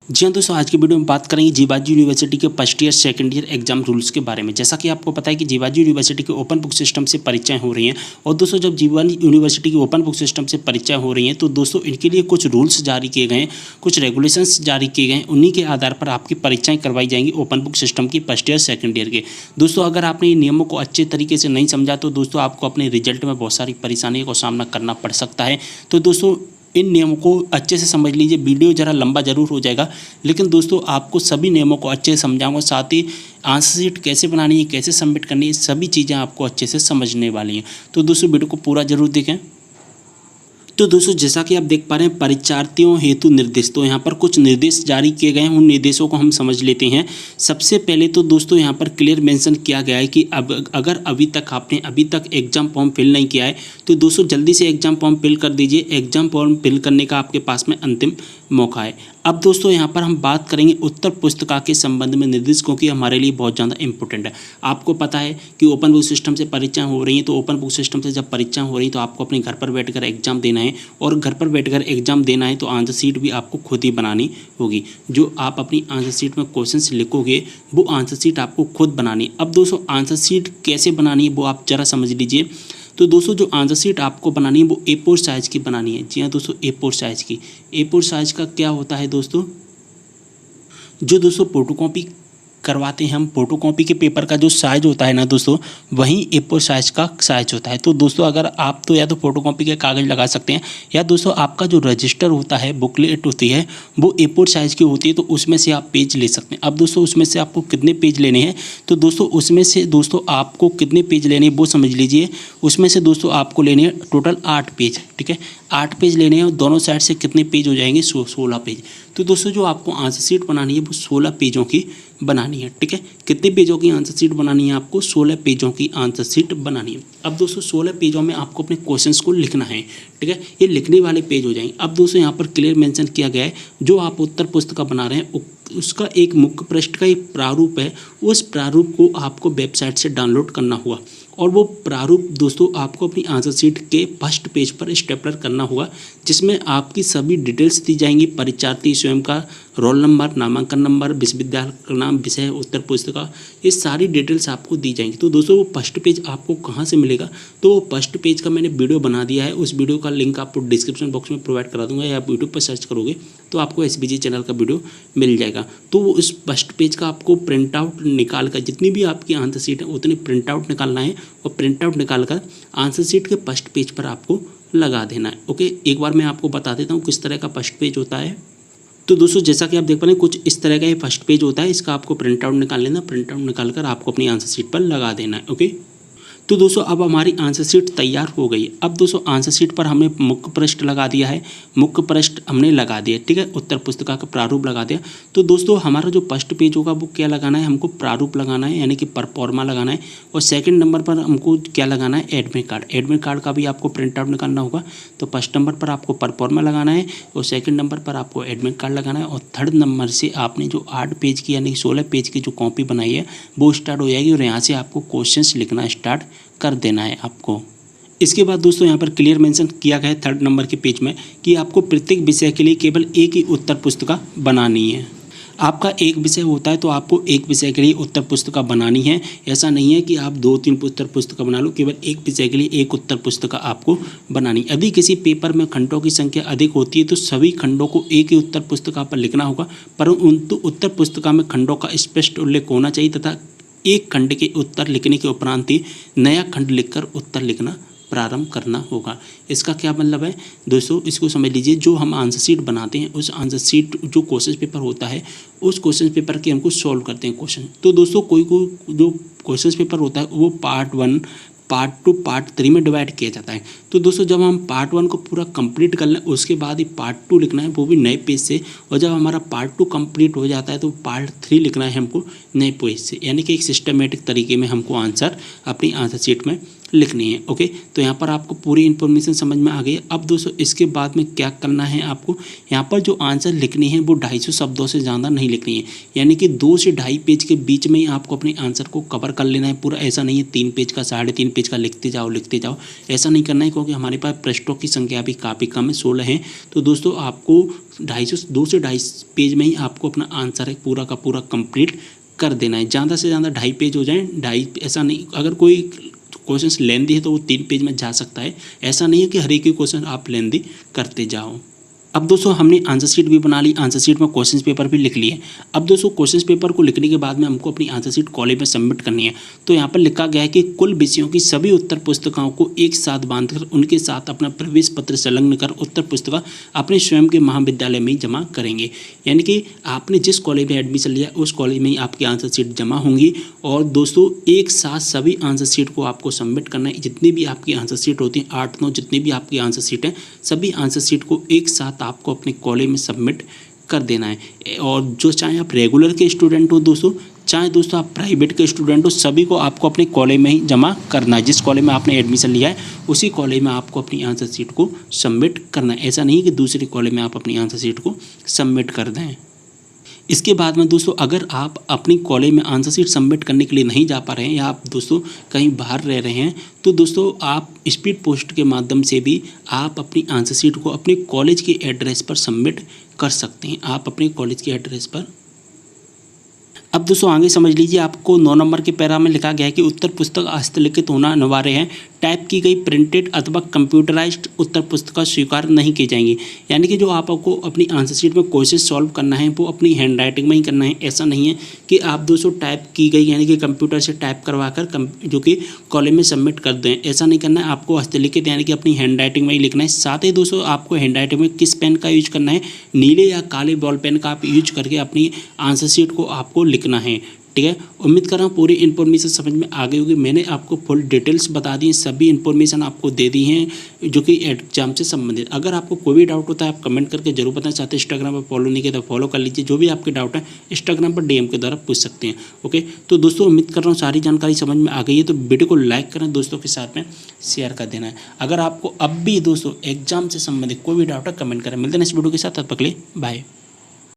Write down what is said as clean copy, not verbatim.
जी हाँ दोस्तों, आज की वीडियो में बात करेंगे जीवाजी यूनिवर्सिटी के first year second year exam rules के बारे में। जैसा कि आपको पता है कि जीवाजी यूनिवर्सिटी के ओपन बुक सिस्टम से परीक्षाएं हो रही हैं। और दोस्तों, जब जीवाजी यूनिवर्सिटी की ओपन बुक सिस्टम से परीक्षाएं हो रही हैं तो दोस्तों इनके लिए कुछ रूल्स जारी किए गए हैं, कुछ रेगुलेशंस जारी किए गए हैं। उन्हीं के आधार पर आपकी परीक्षाएं करवाई जाएंगी ओपन बुक सिस्टम की फर्स्ट ईयर सेकंड ईयर के। दोस्तों, अगर आपने इन नियमों को अच्छे तरीके से नहीं समझा तो दोस्तों आपको अपने रिजल्ट में बहुत सारी परेशानियों का सामना करना पड़ सकता है। तो दोस्तों, इन नियमों को अच्छे से समझ लीजिए। वीडियो ज़रा लंबा जरूर हो जाएगा, लेकिन दोस्तों आपको सभी नियमों को अच्छे से समझाऊंगा। साथ ही आंसर शीट कैसे बनानी है, कैसे सबमिट करनी है, सभी चीज़ें आपको अच्छे से समझने वाली हैं। तो दोस्तों वीडियो को पूरा जरूर देखें। तो दोस्तों, जैसा कि आप देख पा रहे हैं, परीक्षार्थियों हेतु निर्देश, तो यहाँ पर कुछ निर्देश जारी किए गए हैं। उन निर्देशों को हम समझ लेते हैं। सबसे पहले तो दोस्तों यहाँ पर क्लियर मेंशन किया गया है कि अगर अभी तक एग्जाम फॉर्म फिल नहीं किया है तो दोस्तों जल्दी से एग्जाम फॉर्म फिल कर दीजिए। एग्जाम फॉर्म फिल करने का आपके पास में अंतिम मौका है। अब दोस्तों यहाँ पर हम बात करेंगे उत्तर पुस्तिका के संबंध में निर्देश, क्योंकि हमारे लिए बहुत ज़्यादा इंपॉर्टेंट है। आपको पता है कि ओपन बुक सिस्टम से परीक्षाएं हो रही हैं, तो ओपन बुक सिस्टम से जब परीक्षाएं हो रही हैं तो आपको अपने घर पर बैठकर एग्जाम देना है। और घर पर बैठकर एग्जाम देना है तो आंसर शीट भी आपको खुद ही बनानी होगी। जो आप अपनी आंसर शीट में क्वेश्चन लिखोगे वो आंसर शीट आपको खुद बनानी है। अब दोस्तों आंसर शीट कैसे बनानी है वो आप ज़रा समझ लीजिए। तो दोस्तों, जो आंसर शीट आपको बनानी है वो A4 साइज़ की बनानी है। जी हाँ दोस्तों, A4 साइज़ की। A4 साइज़ का क्या होता है दोस्तों, जो दोस्तों फोटोकॉपी करवाते हैं हम, फोटोकॉपी के पेपर का जो साइज़ होता है ना दोस्तों, वहीं A4 साइज़ का साइज़ होता है। तो दोस्तों अगर आप तो या तो फोटोकॉपी के कागज़ लगा सकते हैं, या दोस्तों आपका जो रजिस्टर होता है, बुकलेट होती है, वो A4 साइज़ की होती है, तो उसमें से आप पेज ले सकते हैं। अब दोस्तों उसमें से आपको कितने पेज लेने हैं, तो दोस्तों उसमें से दोस्तों आपको कितने पेज लेने हैं वो समझ लीजिए। उसमें से दोस्तों आपको लेने हैं टोटल 8 पेज। ठीक है, 8 पेज लेने हैं और दोनों साइड से कितने पेज हो जाएंगे, 16 पेज। तो दोस्तों जो आपको आंसर शीट बनानी है वो 16 पेजों की बनानी है। ठीक है, कितने पेजों की आंसर शीट बनानी है आपको, 16 पेजों की आंसर शीट बनानी है। अब दोस्तों 16 पेजों में आपको अपने क्वेश्चंस को लिखना है। ठीक है, ये लिखने वाले पेज हो जाएंगे। अब दोस्तों यहाँ पर क्लियर मेंशन किया गया है, जो आप उत्तर पुस्तिका बना रहे हैं उसका एक मुख्य पृष्ठ का एक प्रारूप है। उस प्रारूप को आपको वेबसाइट से डाउनलोड करना होगा, और वो प्रारूप दोस्तों आपको अपनी आंसर शीट के फर्स्ट पेज पर स्टेपलर करना होगा, जिसमें आपकी सभी डिटेल्स दी जाएंगी। परीक्षार्थी स्वयं का रोल नंबर, नामांकन नंबर, विश्वविद्यालय का नाम, विषय, उत्तर पुस्तिका, ये सारी डिटेल्स आपको दी जाएंगी। तो दोस्तों वो फर्स्ट पेज आपको कहाँ से मिलेगा, तो वो फर्स्ट पेज का मैंने वीडियो बना दिया है। उस वीडियो का लिंक आपको डिस्क्रिप्शन बॉक्स में प्रोवाइड करा दूंगा, या आप यूट्यूब पर सर्च करोगे तो आपको SBG चैनल का वीडियो मिल जाएगा। तो उस फर्स्ट पेज का आपको प्रिंट आउट निकाल कर, जितनी भी आपकी आंसर शीट है उतनी प्रिंट आउट निकालना है, और प्रिंट आउट निकाल कर आंसर शीट के फर्स्ट पेज पर आपको लगा देना है। ओके, एक बार मैं आपको बता देता हूँ किस तरह का फर्स्ट पेज होता है। तो दोस्तों जैसा कि आप देख पा रहे हैं, कुछ इस तरह का ये फर्स्ट पेज होता है। इसका आपको प्रिंट आउट निकाल लेना, प्रिंट आउट निकाल कर आपको अपनी आंसर शीट पर लगा देना है। ओके, तो दोस्तों अब हमारी आंसर शीट तैयार हो गई है। अब दोस्तों आंसर शीट पर हमने मुख्य पृष्ठ लगा दिया है, मुख्य पृष्ठ हमने लगा दिया। ठीक है, उत्तर पुस्तिका का प्रारूप लगा दिया। तो दोस्तों हमारा जो फर्स्ट पेज होगा वो क्या लगाना है, हमको प्रारूप लगाना है, यानी कि परफॉर्मा लगाना है। और सेकंड नंबर पर हमको क्या लगाना है, एडमिट कार्ड। एडमिट कार्ड का भी आपको प्रिंट आउट निकालना होगा। तो फर्स्ट नंबर पर आपको परफॉर्मा लगाना है, और सेकंड नंबर पर आपको एडमिट कार्ड लगाना है, और थर्ड नंबर से आपने जो 8 पेज की यानी 16 पेज की जो कॉपी बनाई है वो स्टार्ट हो जाएगी, और यहाँ से आपको क्वेश्चन लिखना स्टार्ट कर देना है आपको। इसके बाद दोस्तों यहाँ पर क्लियर मेंशन किया गया है थर्ड नंबर के पेज में कि आपको प्रत्येक विषय के लिए केवल एक ही उत्तर पुस्तिका बनानी है। आपका एक विषय होता है तो आपको एक विषय के लिए उत्तर पुस्तिका बनानी है। ऐसा नहीं है कि आप 2-3 उत्तर पुस्तिका बना लो, केवल एक विषय के लिए एक उत्तर पुस्तिका आपको बनानी। यदि किसी पेपर में खंडों की संख्या अधिक होती है तो सभी खंडों को एक ही उत्तर पुस्तिका पर लिखना होगा, परंतु उत्तर पुस्तिका में खंडों का स्पष्ट उल्लेख होना चाहिए, तथा एक खंड के उत्तर लिखने के उपरांत ही नया खंड लिखकर उत्तर लिखना प्रारंभ करना होगा। इसका क्या मतलब है दोस्तों, इसको समझ लीजिए। जो हम आंसर शीट बनाते हैं, उस आंसर शीट जो क्वेश्चन पेपर होता है, उस क्वेश्चन पेपर के हमको सॉल्व करते हैं क्वेश्चन। तो दोस्तों कोई जो क्वेश्चन पेपर होता है वो पार्ट 1, पार्ट 2, पार्ट 3 में डिवाइड किया जाता है। तो दोस्तों जब हम पार्ट 1 को पूरा कंप्लीट कर लें, उसके बाद ही पार्ट 2 लिखना है, वो भी नए पेज से। और जब हमारा पार्ट 2 कंप्लीट हो जाता है तो पार्ट 3 लिखना है हमको नए पेज से, यानी कि एक सिस्टमेटिक तरीके में हमको आंसर अपनी आंसर शीट में लिखनी है। ओके, तो यहाँ पर आपको पूरी इन्फॉर्मेशन समझ में आ गई है। अब दोस्तों इसके बाद में क्या करना है आपको, यहाँ पर जो आंसर लिखनी है वो 250 शब्दों से ज़्यादा नहीं लिखनी है, यानी कि 2 से 2.5 पेज के बीच में ही आपको अपने आंसर को कवर कर लेना है पूरा। ऐसा नहीं है 3 पेज का 3.5 पेज का लिखते जाओ, ऐसा नहीं करना है, क्योंकि हमारे पास पृष्ठों की संख्या भी काफ़ी कम है, 16 है। तो दोस्तों आपको 2 से 2.5 पेज में ही आपको अपना आंसर है पूरा का पूरा कंप्लीट कर देना है। ज़्यादा से ज़्यादा 2.5 पेज हो जाए, 2.5 ऐसा नहीं। अगर कोई क्वेश्चन लेंदी है तो वो 3 पेज में जा सकता है, ऐसा नहीं है कि हर एक ही क्वेश्चन आप लेंदी करते जाओ। अब दोस्तों हमने आंसर शीट भी बना ली, आंसर शीट में क्वेश्चन पेपर भी लिख लिए। अब दोस्तों क्वेश्चन पेपर को लिखने के बाद में हमको अपनी आंसर शीट कॉलेज में सबमिट करनी है। तो यहाँ पर लिखा गया है कि कुल विषयों की सभी उत्तर पुस्तिकाओं को एक साथ बांधकर उनके साथ अपना प्रवेश पत्र संलग्न कर उत्तर पुस्तिका अपने स्वयं के महाविद्यालय में ही जमा करेंगे। यानी कि आपने जिस कॉलेज में एडमिशन लिया उस कॉलेज में ही आपकी आंसर शीट जमा होंगी। और दोस्तों एक साथ सभी आंसर शीट को आपको सबमिट करना है। जितनी भी आपकी आंसर शीट होती है, 8-9 जितनी भी आपकी आंसर शीट है, सभी आंसर शीट को एक साथ आपको अपने कॉलेज में सबमिट कर देना है। और जो चाहे आप रेगुलर के स्टूडेंट हो दोस्तों, चाहे दोस्तों आप प्राइवेट के स्टूडेंट हो, सभी को आपको अपने कॉलेज में ही जमा करना है। जिस कॉलेज में आपने एडमिशन लिया है उसी कॉलेज में आपको अपनी आंसर शीट को सबमिट करना है। ऐसा नहीं कि दूसरे कॉलेज में आप अपनी आंसर शीट को सबमिट कर दें। इसके बाद में दोस्तों अगर आप अपनी कॉलेज में आंसर शीट सबमिट करने के लिए नहीं जा पा रहे हैं या आप दोस्तों कहीं बाहर रह रहे हैं, तो दोस्तों आप स्पीड पोस्ट के माध्यम से भी आप अपनी आंसर शीट को अपने कॉलेज के एड्रेस पर सबमिट कर सकते हैं। आप अपने कॉलेज के एड्रेस पर। अब दोस्तों आगे समझ लीजिए, आपको 9 नंबर के पैरा में लिखा गया है कि उत्तर पुस्तक हस्तलिखित होना अनिवार्य है। टाइप की गई प्रिंटेड अथवा कंप्यूटराइज्ड उत्तर पुस्तिका स्वीकार नहीं की जाएंगी। यानी कि जो आपको अपनी आंसर शीट में क्वेश्चन सॉल्व करना है वो अपनी हैंड राइटिंग में ही करना है। ऐसा नहीं है कि आप दोस्तों टाइप की गई यानी कि कंप्यूटर से टाइप करवा कर जो कि कॉलेज में सबमिट कर दें, ऐसा नहीं करना है। आपको हस्तलिखित यानी कि अपनी हैंड राइटिंग में ही लिखना है। साथ ही दोस्तों आपको हैंड राइटिंग में किस पेन का यूज करना है, नीले या काले बॉल पेन का आप यूज करके अपनी आंसर शीट को आपको लिखना है। ठीक है, उम्मीद कर रहा हूँ पूरी इन्फॉर्मेशन समझ में आ गई होगी। मैंने आपको फुल डिटेल्स बता दी, सभी इन्फॉर्मेशन आपको दे दी हैं जो कि एग्जाम से संबंधित। अगर आपको कोई भी डाउट होता है आप कमेंट करके जरूर बताना चाहते हैं। इंस्टाग्राम पर फॉलो नहीं किया तो फॉलो कर लीजिए। जो भी आपके डाउट है इंस्टाग्राम पर DM के द्वारा पूछ सकते हैं। ओके, तो दोस्तों उम्मीद कर रहा हूँ सारी जानकारी समझ में आ गई है। तो वीडियो को लाइक करें, दोस्तों के साथ में शेयर कर देना है। अगर आपको अब भी दोस्तों एग्जाम से संबंधित कोई भी डाउट है कमेंट करें। मिलते हैं इस वीडियो के साथ, तब तक के लिए बाय।